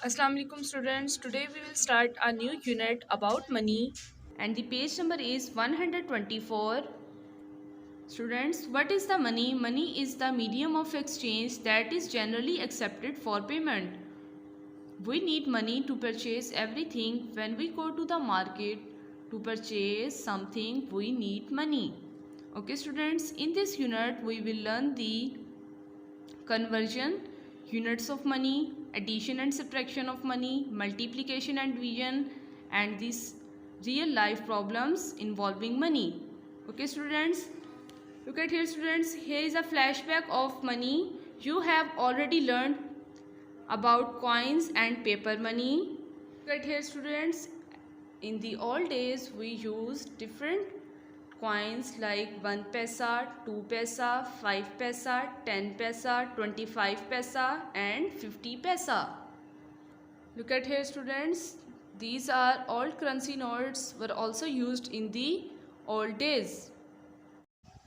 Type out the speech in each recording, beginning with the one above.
Assalamu alaikum students. Today we will start a new unit about money and the page number is 124. Students, what is the money? Money is the medium of exchange that is generally accepted for payment. We need money to purchase everything. When we go to the market to purchase something, we need money. Okay students, in this unit we will learn the conversion, units of money, addition and subtraction of money, multiplication and division, and these real life problems involving money. Okay students, look at here students, here is a flashback of money. You have already learned about coins and paper money. Look at here students, in the old days we used different coins like 1 paisa, 2 paisa, 5 paisa, 10 paisa, 25 paisa and 50 paisa. Look at here students, these are old currency notes were also used in the old days.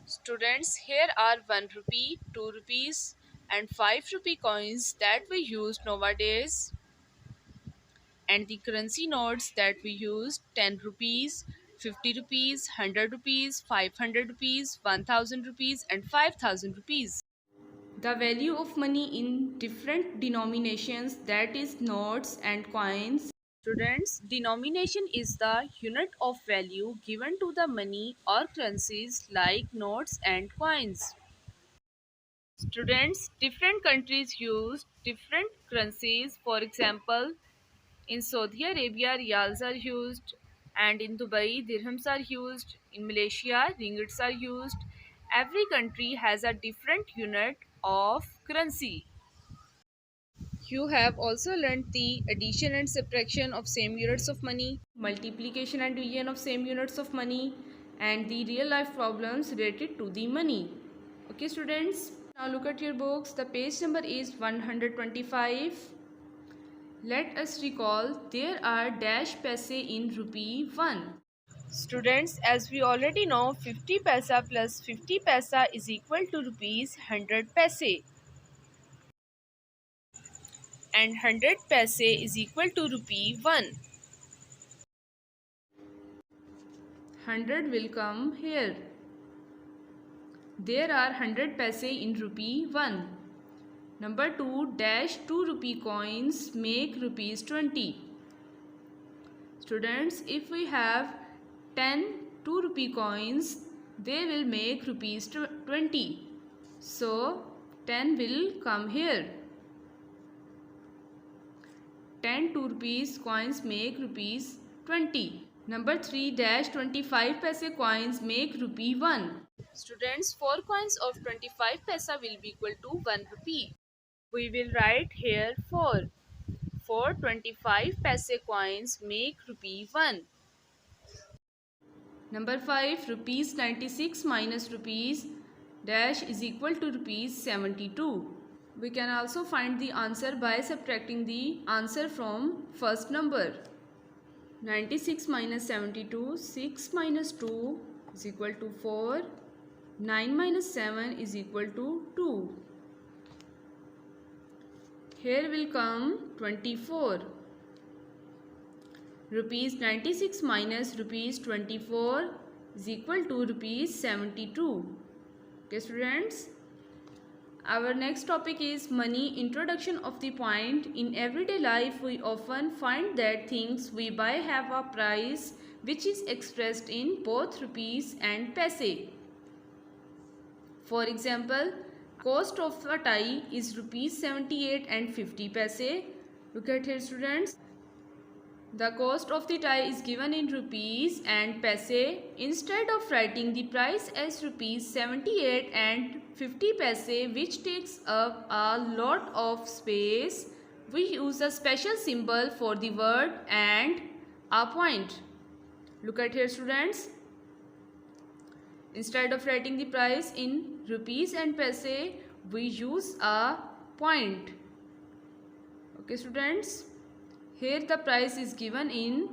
Students, here are 1 rupee, 2 rupees and 5 rupee coins that we use nowadays, and the currency notes that we use: 10 rupees, 50 rupees, 100 rupees, 500 rupees, 1000 rupees and 5000 rupees. The value of money in different denominations, that is notes and coins. Students, denomination is the unit of value given to the money or currencies like notes and coins. Students, different countries use different currencies. For example, in Saudi Arabia, riyals are used, and in Dubai, dirhams are used. In Malaysia, ringgits are used. Every country has a different unit of currency. You have also learnt the addition and subtraction of same units of money, multiplication and division of same units of money, and the real life problems related to the money. Okay students, now look at your books. The page number is 125. Let us recall there are dash paise in rupee 1. Students, as we already know, 50 paisa plus 50 paisa is equal to rupees 100 paise, and 100 paise is equal to rupee 1. 100 will come here. There are 100 paise in rupee 1. Number 2, dash 2 rupee coins make rupees 20. Students, if we have 10 2 rupee coins, they will make rupees 20. So 10 will come here. 10 2 rupees coins make rupees 20. Number 3, dash 25 paise coins make rupee 1. Students, 4 coins of 25 paisa will be equal to 1 rupee. We will write here 4. 4 25 paise coins make rupee 1. Number 5, rupees 96 minus rupees dash is equal to rupees 72. We can also find the answer by subtracting the answer from first number. 96 minus 72, 6 minus 2 is equal to 4, 9 minus 7 is equal to 2. Here will come 24. Rupees 96 minus rupees 24 is equal to rupees 72. Okay students, our next topic is money. Introduction of the point. In everyday life, we often find that things we buy have a price which is expressed in both rupees and paise. For example, cost of a tie is rupees 78 and 50 paise. Look at here students. The cost of the tie is given in rupees and paise. Instead of writing the price as rupees 78 and 50 paise, which takes up a lot of space, we use a special symbol for the word and a point. Look at here students. Instead of writing the price in rupees and paise, we use a point. Okay students, here the price is given in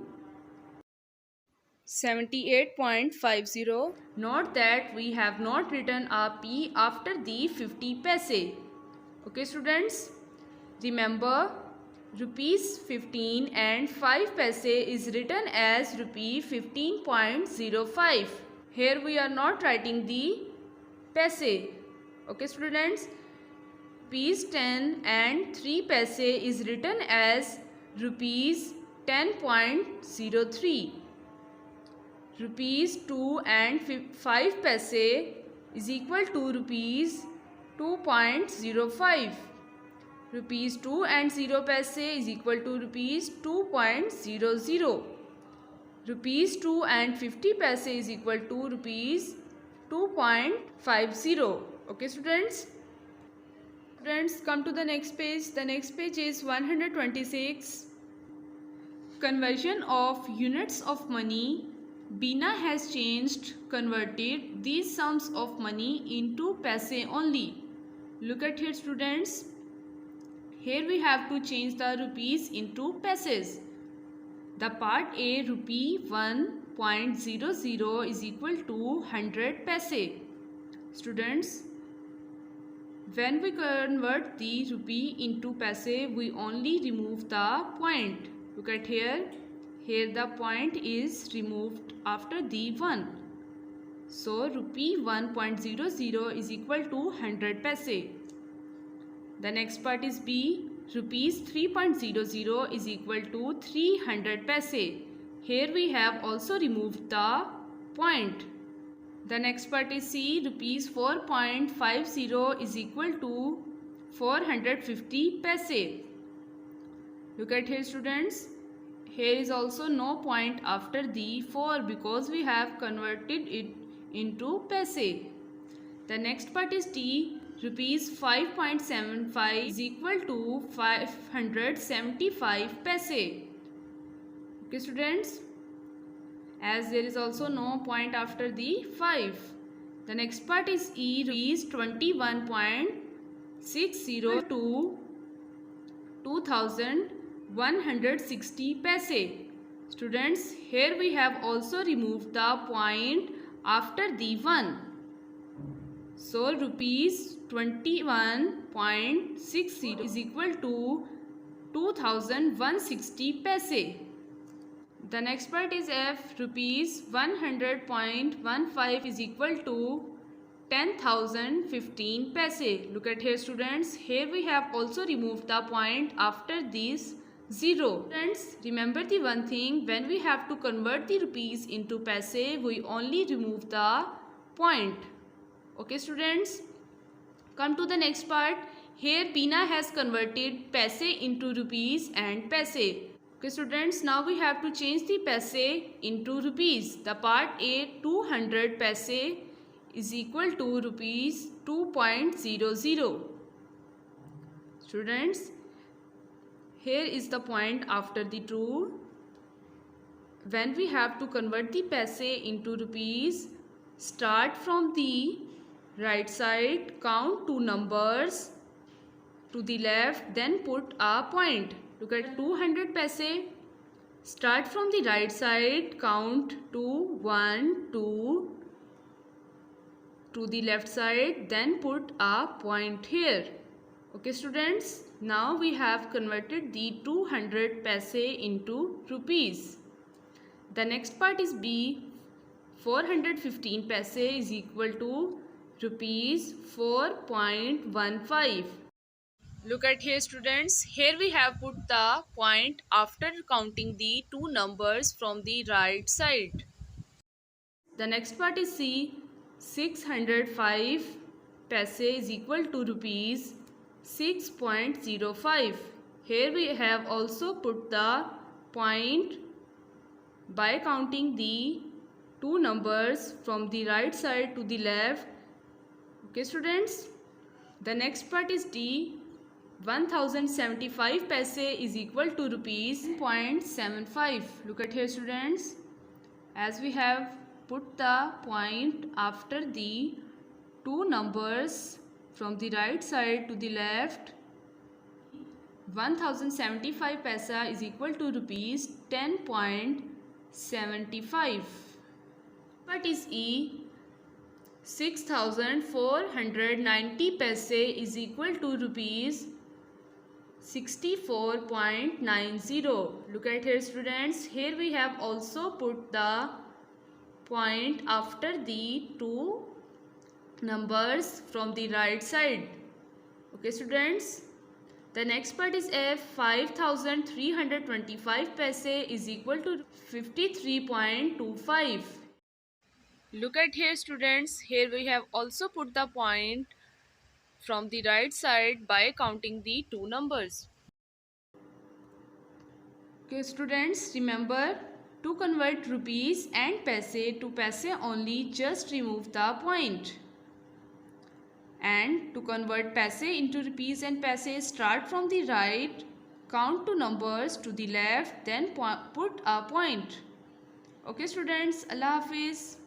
78.50. Note that we have not written a P after the 50 paise. Okay students, remember rupees 15 and 5 paise is written as rupee 15.05. Here we are not writing the paise. Okay students, rupees 10 and 3 paise is written as rupees 10.03. Rupees 2 and 5 paise is equal to rupees 2.05. Rupees 2 and 0 paise is equal to rupees 2.00. Rupees 2 and 50 paise is equal to rupees 2.50. Okay students? Students, come to the next page. The next page is 126. Conversion of units of money. Bina has converted these sums of money into paise only. Look at here students. Here we have to change the rupees into paises. The part A, rupee 1.00 is equal to 100 paise. Students, when we convert the rupee into paise, we only remove the point. Look at here. Here the point is removed after the 1. So rupee 1.00 is equal to 100 paise. The next part is B. Rupees 3.00 is equal to 300 paise. Here we have also removed the point. The next part is C. Rupees 4.50 is equal to 450 paise. Look at here students. Here is also no point after the 4 because we have converted it into paise. The next part is D. Rupees 5.75 is equal to 575 paise. Okay students, as there is also no point after the 5. The next part is E. Rupees 21.60 to 2160 paise. Students, here we have also removed the point after the 1. So rupees 21.60 is equal to 2160 paise. The next part is F. Rupees 100.15 is equal to 10,015 paise. Look at here students. Here we have also removed the point after this 0. Students, remember the one thing, when we have to convert the rupees into paise, we only remove the point. Okay students, come to the next part. Here Bina has converted paise into rupees and paise. Okay students, now we have to change the paise into rupees. The part A, 200 paise is equal to rupees 2.00. Students, here is the point after the 2. When we have to convert the paise into rupees, start from the right side, count 2 numbers to the left, then put a point. Look at 200 paise. Start from the right side, count 2, 1, 2 to the left side, then put a point here. Okay students, now we have converted the 200 paise into rupees. The next part is B. 415 paise is equal to rupees 4.15. Look at here students. Here we have put the point after counting the 2 numbers from the right side. The next part is C. 605 paise is equal to rupees 6.05. Here we have also put the point by counting the 2 numbers from the right side to the left. Okay students, the next part is D. 1075 paise is equal to rupees 0.75. Look at here students, as we have put the point after the 2 numbers from the right side to the left, 1075 paise is equal to rupees 10.75. What is E? 6490 paise is equal to rupees 64.90. Look at here students. Here we have also put the point after the two numbers from the right side. Okay students. The next part is F. 5325 paise is equal to 53.25. Look at here students. Here we have also put the point from the right side by counting the two numbers. Okay students, remember to convert rupees and paise to paise only, just remove the point. And to convert paise into rupees and paise, start from the right, count two numbers to the left, then put a point. Okay students, Allah Hafiz.